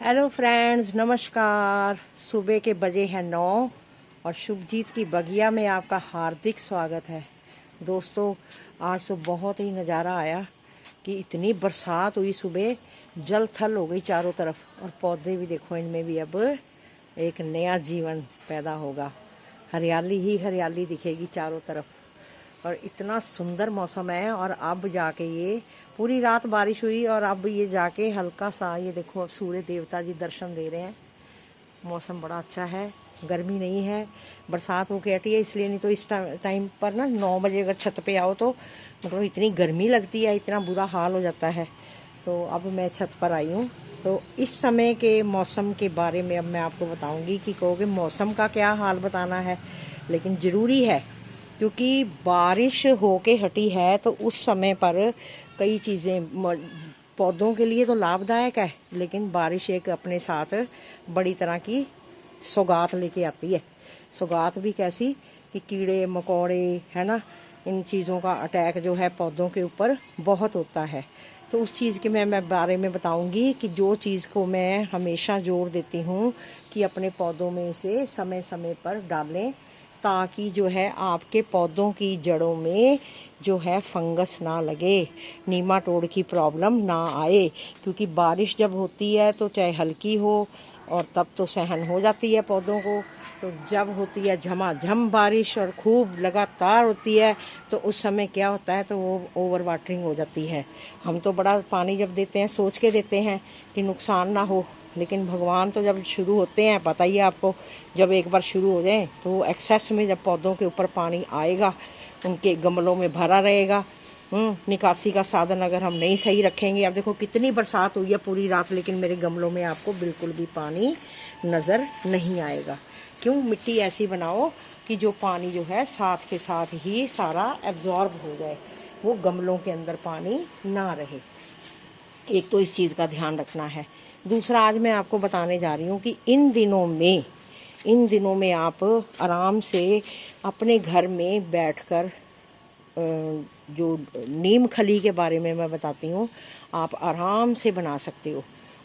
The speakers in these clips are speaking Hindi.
हेलो फ्रेंड्स, नमस्कार। सुबह के बजे हैं 9 और शुभजीत की बगिया में आपका हार्दिक स्वागत है। दोस्तों, आज तो बहुत ही नज़ारा आया कि इतनी बरसात हुई, सुबह जल थल हो गई चारों तरफ। और पौधे भी देखो, इनमें भी अब एक नया जीवन पैदा होगा। हरियाली ही हरियाली दिखेगी चारों तरफ और इतना सुंदर मौसम है। और अब जाके ये पूरी रात बारिश हुई और अब ये जाके हल्का सा, ये देखो अब सूर्य देवता जी दर्शन दे रहे हैं। मौसम बड़ा अच्छा है, गर्मी नहीं है। बरसात होके हटी है इसलिए, नहीं तो इस टाइम पर ना 9 बजे अगर छत पे आओ तो मतलब इतनी गर्मी लगती है, इतना बुरा हाल हो जाता है। तो अब मैं छत पर आई हूँ। तो इस समय के मौसम के बारे में अब मैं आपको बताऊंगी कि कहोगे मौसम का क्या हाल बताना है, लेकिन ज़रूरी है क्योंकि बारिश होके हटी है। तो उस समय पर कई चीज़ें पौधों के लिए तो लाभदायक है, लेकिन बारिश एक अपने साथ बड़ी तरह की सौगात लेके आती है। सौगात भी कैसी कि कीड़े मकोड़े, है ना, इन चीज़ों का अटैक जो है पौधों के ऊपर बहुत होता है। तो उस चीज़ के मैं बारे में बताऊंगी कि जो चीज़ को मैं हमेशा जोर देती हूँ कि अपने पौधों में से समय समय पर डालें, ताकि जो है आपके पौधों की जड़ों में जो है फंगस ना लगे, नीमाटोड की प्रॉब्लम ना आए। क्योंकि बारिश जब होती है तो चाहे हल्की हो और तब तो सहन हो जाती है पौधों को। तो जब होती है झमाझम बारिश और खूब लगातार होती है तो उस समय क्या होता है, तो वो ओवर वाटरिंग हो जाती है। हम तो बड़ा पानी जब देते हैं सोच के देते हैं कि नुकसान ना हो, लेकिन भगवान तो जब शुरू होते हैं, पता ही है आपको, जब एक बार शुरू हो जाए तो एक्सेस में जब पौधों के ऊपर पानी आएगा, उनके गमलों में भरा रहेगा। निकासी का साधन अगर हम नहीं सही रखेंगे। अब देखो कितनी बरसात हुई है पूरी रात, लेकिन मेरे गमलों में आपको बिल्कुल भी पानी नज़र नहीं आएगा। क्यों? मिट्टी ऐसी बनाओ कि जो पानी जो है साथ के साथ ही सारा एब्जॉर्ब हो जाए, वो गमलों के अंदर पानी ना रहे। एक तो इस चीज़ का ध्यान रखना है। दूसरा, आज मैं आपको बताने जा रही हूँ कि इन दिनों में आप आराम से अपने घर में बैठकर जो नीम खली के बारे में मैं बताती हूँ, आप आराम से बना सकते हो।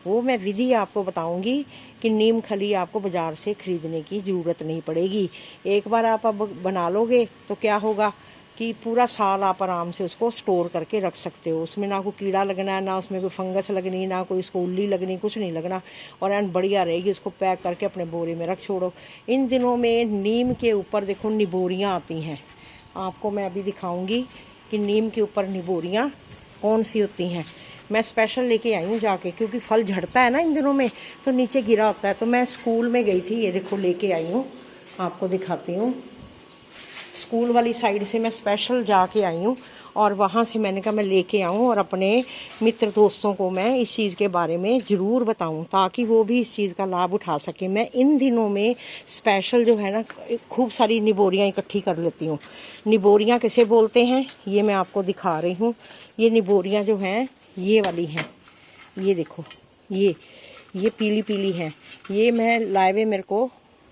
वो मैं विधि आपको बताऊंगी कि नीम खली आपको बाज़ार से ख़रीदने की ज़रूरत नहीं पड़ेगी। एक बार आप अब बना लोगे तो क्या होगा कि पूरा साल आप आराम से उसको स्टोर करके रख सकते हो। उसमें ना कोई कीड़ा लगना है, ना उसमें कोई फंगस लगनी, ना कोई उसको उल्ली लगनी, कुछ नहीं लगना। और एंड बढ़िया रहेगी। उसको पैक करके अपने बोरे में रख छोड़ो। इन दिनों में नीम के ऊपर देखो निबोरियाँ आती हैं। आपको मैं अभी दिखाऊंगी कि नीम के ऊपर निबोरियाँ कौन सी होती हैं। मैं स्पेशल लेके आई हूँ जाके, क्योंकि फल झड़ता है ना इन दिनों में, तो नीचे गिरा होता है। तो मैं स्कूल में गई थी, ये देखो लेके आई हूँ, आपको दिखाती हूँ। स्कूल वाली साइड से मैं स्पेशल जाके आई हूँ और वहाँ से मैंने कहा मैं लेके आऊँ और अपने मित्र दोस्तों को मैं इस चीज़ के बारे में ज़रूर बताऊँ, ताकि वो भी इस चीज़ का लाभ उठा सके। मैं इन दिनों में स्पेशल जो है ना खूब सारी निबोरियाँ इकट्ठी कर लेती हूँ। निबोरियाँ किसे बोलते हैं ये मैं आपको दिखा रही हूँ। ये निबोरियाँ जो हैं ये वाली हैं, ये देखो, ये पीली पीली हैं। ये मैं लाए हुए मेरे को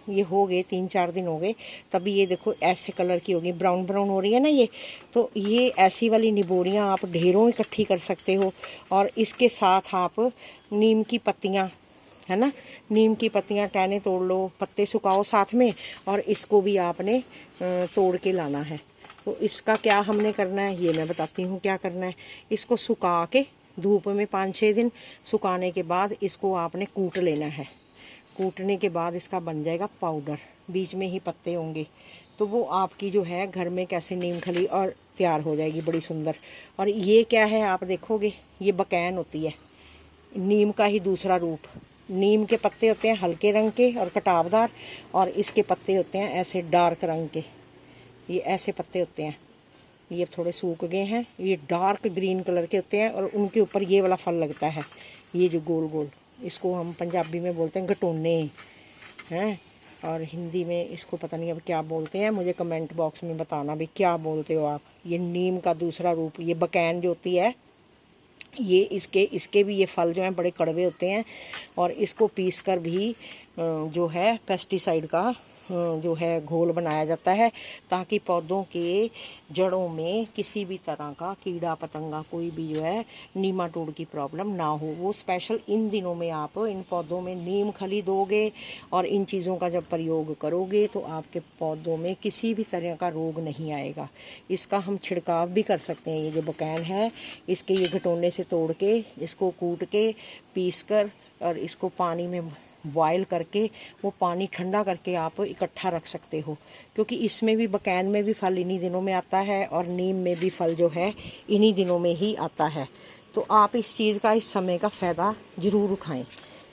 ये हो गए 3-4 दिन हो गए। तभी ये देखो ऐसे कलर की होगी, ब्राउन ब्राउन हो रही है ना ये। तो ये ऐसी वाली निबोरियाँ आप ढेरों इकट्ठी कर सकते हो। और इसके साथ आप नीम की पत्तियाँ, है ना, नीम की पत्तियाँ टहने तोड़ लो, पत्ते सुखाओ साथ में, और इसको भी आपने तोड़ के लाना है। तो इसका क्या हमने करना है ये मैं बताती हूँ क्या करना है। इसको सुखा के धूप में 5-6 दिन सुखाने के बाद इसको आपने कूट लेना है। कूटने के बाद इसका बन जाएगा पाउडर, बीच में ही पत्ते होंगे। तो वो आपकी जो है घर में कैसे नीम खली और तैयार हो जाएगी बड़ी सुंदर। और ये क्या है आप देखोगे, ये बकैन होती है, नीम का ही दूसरा रूप। नीम के पत्ते होते हैं हल्के रंग के और कटावदार, और इसके पत्ते होते हैं ऐसे डार्क रंग के। ये ऐसे पत्ते होते हैं। ये थोड़े सूख गए हैं, ये डार्क ग्रीन कलर के होते हैं और उनके ऊपर ये वाला फल लगता है, ये जो गोल गोल। इसको हम पंजाबी में बोलते हैं गटोने हैं, और हिंदी में इसको पता नहीं अब क्या बोलते हैं। मुझे कमेंट बॉक्स में बताना भी क्या बोलते हो आप। ये नीम का दूसरा रूप, ये बकैन जो होती है, ये इसके भी ये फल जो हैं बड़े कड़वे होते हैं। और इसको पीस कर भी जो है पेस्टिसाइड का जो है घोल बनाया जाता है, ताकि पौधों के जड़ों में किसी भी तरह का कीड़ा पतंगा कोई भी जो है नीमाटोड की प्रॉब्लम ना हो। वो स्पेशल इन दिनों में आप इन पौधों में नीम खली दोगे और इन चीज़ों का जब प्रयोग करोगे तो आपके पौधों में किसी भी तरह का रोग नहीं आएगा। इसका हम छिड़काव भी कर सकते हैं। ये जो बकैन है इसके ये घटोने से तोड़ के, इसको कूट के, पीस कर और इसको पानी में बॉयल करके वो पानी ठंडा करके आप इकट्ठा रख सकते हो, क्योंकि इसमें भी बकैन में भी फल इन्हीं दिनों में आता है और नीम में भी फल जो है इन्हीं दिनों में ही आता है। तो आप इस चीज़ का, इस समय का फ़ायदा ज़रूर उठाएं,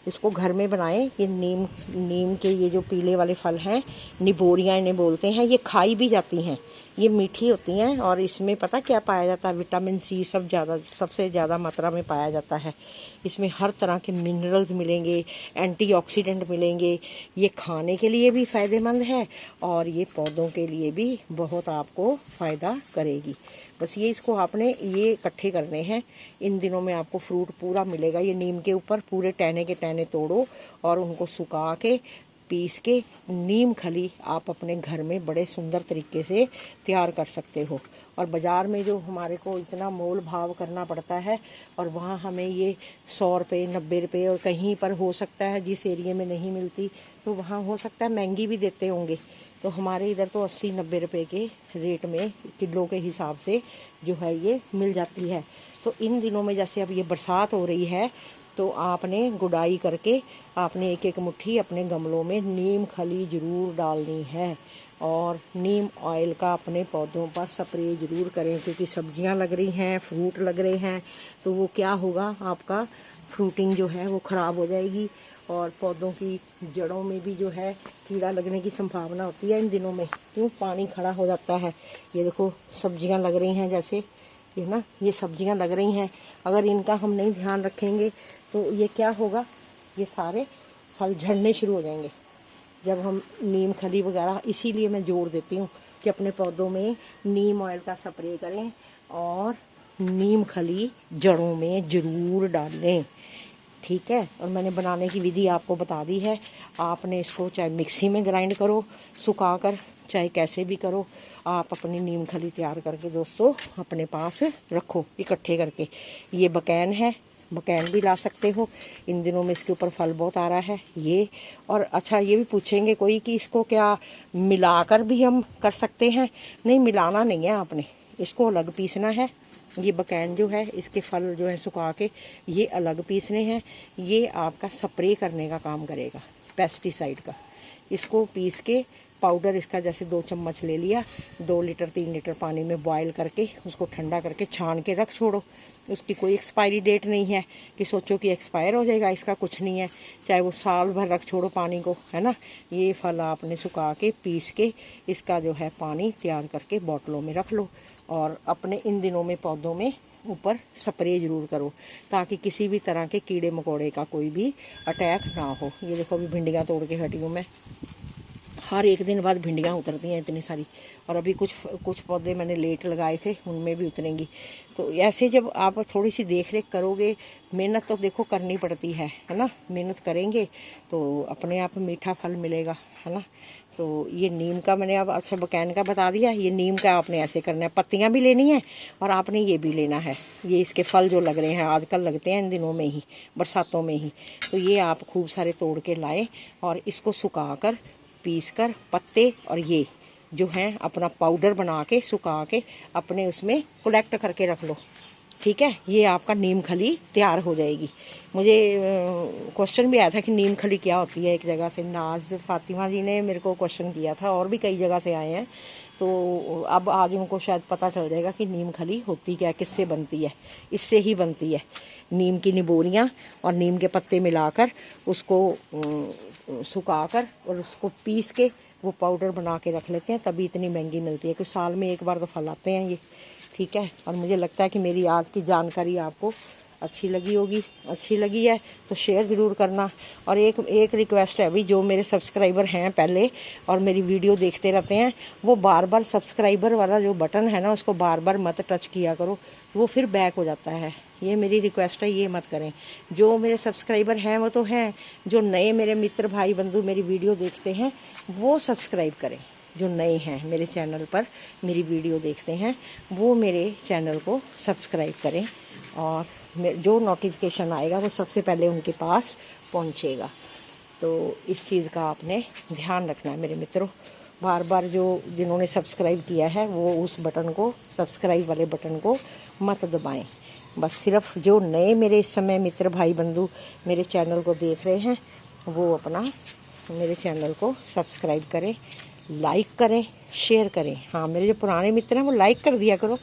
इसको घर में बनाएं। ये नीम के ये जो पीले वाले फल हैं, निबोरियाँ इन्हें बोलते हैं, ये खाई भी जाती हैं, ये मीठी होती हैं और इसमें पता क्या पाया जाता है, विटामिन सी सबसे ज़्यादा मात्रा में पाया जाता है। इसमें हर तरह के मिनरल्स मिलेंगे, एंटीऑक्सीडेंट मिलेंगे। ये खाने के लिए भी फ़ायदेमंद है और ये पौधों के लिए भी बहुत आपको फ़ायदा करेगी। बस ये इसको आपने ये इकट्ठे करने हैं। इन दिनों में आपको फ्रूट पूरा मिलेगा। ये नीम के ऊपर पूरे टहने के टहने तोड़ो और उनको सुखा के पीस के नीम खली आप अपने घर में बड़े सुंदर तरीके से तैयार कर सकते हो। और बाज़ार में जो हमारे को इतना मोल भाव करना पड़ता है और वहाँ हमें ये 100 रुपये 90 रुपये और कहीं पर हो सकता है जिस एरिया में नहीं मिलती तो वहाँ हो सकता है महंगी भी देते होंगे। तो हमारे इधर तो 80-90 रुपये के रेट में किलो के हिसाब से जो है ये मिल जाती है। तो इन दिनों में जैसे अब ये बरसात हो रही है तो आपने गुड़ाई करके आपने एक एक मुट्ठी अपने गमलों में नीम खली ज़रूर डालनी है और नीम ऑयल का अपने पौधों पर स्प्रे ज़रूर करें, क्योंकि सब्जियां लग रही हैं, फ्रूट लग रहे हैं, तो वो क्या होगा, आपका फ्रूटिंग जो है वो ख़राब हो जाएगी और पौधों की जड़ों में भी जो है कीड़ा लगने की संभावना होती है इन दिनों में, क्यों पानी खड़ा हो जाता है। ये देखो सब्जियां लग रही हैं, जैसे ये ना, ये सब्जियां लग रही हैं, अगर इनका हम नहीं ध्यान रखेंगे तो ये क्या होगा, ये सारे फल झड़ने शुरू हो जाएंगे जब हम नीम खली वगैरह। इसीलिए मैं जोर देती हूँ कि अपने पौधों में नीम ऑयल का स्प्रे करें और नीम खली जड़ों में ज़रूर डालें, ठीक है। और मैंने बनाने की विधि आपको बता दी है। आपने इसको चाहे मिक्सी में ग्राइंड करो सुखा कर, चाहे कैसे भी करो, आप अपनी नीम खली तैयार करके दोस्तों अपने पास रखो इकट्ठे करके। ये बकैन है, बकैन भी ला सकते हो, इन दिनों में इसके ऊपर फल बहुत आ रहा है ये। और अच्छा ये भी पूछेंगे कोई कि इसको क्या मिलाकर भी हम कर सकते हैं? नहीं, मिलाना नहीं है आपने, इसको अलग पीसना है। ये बकैन जो है इसके फल जो है सुखा के ये अलग पीसने हैं। ये आपका स्प्रे करने का काम करेगा, पेस्टिसाइड का। इसको पीस के पाउडर इसका जैसे 2 चम्मच ले लिया, 2 लीटर 3 लीटर पानी में बॉयल करके उसको ठंडा करके छान के रख छोड़ो। उसकी कोई एक्सपायरी डेट नहीं है कि सोचो कि एक्सपायर हो जाएगा, इसका कुछ नहीं है। चाहे वो साल भर रख छोड़ो पानी को, है ना। ये फल आपने सुखा के पीस के इसका जो है पानी तैयार करके बोतलों में रख लो और अपने इन दिनों में पौधों में ऊपर स्प्रे ज़रूर करो, ताकि किसी भी तरह के कीड़े मकोड़े का कोई भी अटैक ना हो। ये देखो अभी भिंडियाँ तोड़ के हटी हूँ मैं, हर एक दिन बाद भिंडियाँ उतरती हैं इतनी सारी। और अभी कुछ पौधे मैंने लेट लगाए थे, उनमें भी उतरेंगी। तो ऐसे जब आप थोड़ी सी देख रेख करोगे, मेहनत तो देखो करनी पड़ती है ना। मेहनत करेंगे तो अपने आप मीठा फल मिलेगा, है ना। तो ये नीम का मैंने अब अच्छा बकैन का बता दिया। ये नीम का आपने ऐसे करना है, पत्तियां भी लेनी है और आपने ये भी लेना है। ये इसके फल जो लग रहे हैं आजकल लगते हैं इन दिनों में ही, बरसातों में ही। तो ये आप खूब सारे तोड़ के लाएं और इसको सुखा कर पीस कर पत्ते और ये जो हैं अपना पाउडर बना के सुखा के अपने उसमें कलेक्ट करके रख लो, ठीक है। ये आपका नीम खली तैयार हो जाएगी। मुझे क्वेश्चन भी आया था कि नीम खली क्या होती है, एक जगह से नाज फातिमा जी ने मेरे को क्वेश्चन किया था और भी कई जगह से आए हैं। तो अब आज उनको शायद पता चल जाएगा कि नीम खली होती क्या है, किससे बनती है। इससे ही बनती है, नीम की निबोरियाँ और नीम के पत्ते मिलाकर उसको सुखाकर और उसको पीस के वो पाउडर बना के रख लेते हैं, तभी इतनी महंगी मिलती है। कुछ साल में एक बार तो फल आते हैं ये, ठीक है। और मुझे लगता है कि मेरी आज की जानकारी आपको अच्छी लगी होगी। अच्छी लगी है तो शेयर ज़रूर करना। और एक रिक्वेस्ट है अभी, जो मेरे सब्सक्राइबर हैं पहले और मेरी वीडियो देखते रहते हैं, वो बार बार सब्सक्राइबर वाला जो बटन है ना उसको बार बार मत टच किया करो, वो फिर बैक हो जाता है। ये मेरी रिक्वेस्ट है, ये मत करें। जो मेरे सब्सक्राइबर हैं वो तो हैं, जो नए मेरे मित्र भाई बंधु मेरी वीडियो देखते हैं वो सब्सक्राइब करें। जो नए हैं मेरे चैनल पर मेरी वीडियो देखते हैं वो मेरे चैनल को सब्सक्राइब करें, और जो नोटिफिकेशन आएगा वो सबसे पहले उनके पास पहुंचेगा। तो इस चीज़ का आपने ध्यान रखना है मेरे मित्रों। बार बार जो जिन्होंने सब्सक्राइब किया है वो उस बटन को, सब्सक्राइब वाले बटन को मत दबाएं। बस सिर्फ जो नए मेरे इस समय मित्र भाई बंधु मेरे चैनल को देख रहे हैं वो अपना मेरे चैनल को सब्सक्राइब करें, लाइक करें, शेयर करें। हाँ, मेरे जो पुराने मित्र हैं वो लाइक कर दिया करो,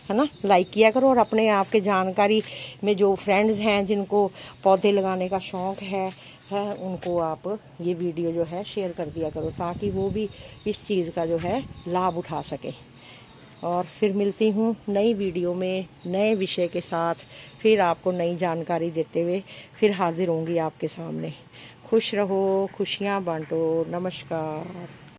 है ना, लाइक किया करो। और अपने आप के जानकारी में जो फ्रेंड्स हैं जिनको पौधे लगाने का शौक़ है उनको आप ये वीडियो जो है शेयर कर दिया करो, ताकि वो भी इस चीज़ का जो है लाभ उठा सके। और फिर मिलती हूँ नई वीडियो में नए विषय के साथ, फिर आपको नई जानकारी देते हुए फिर हाजिर होंगी आपके सामने। खुश रहो, खुशियाँ बांटो। नमस्कार।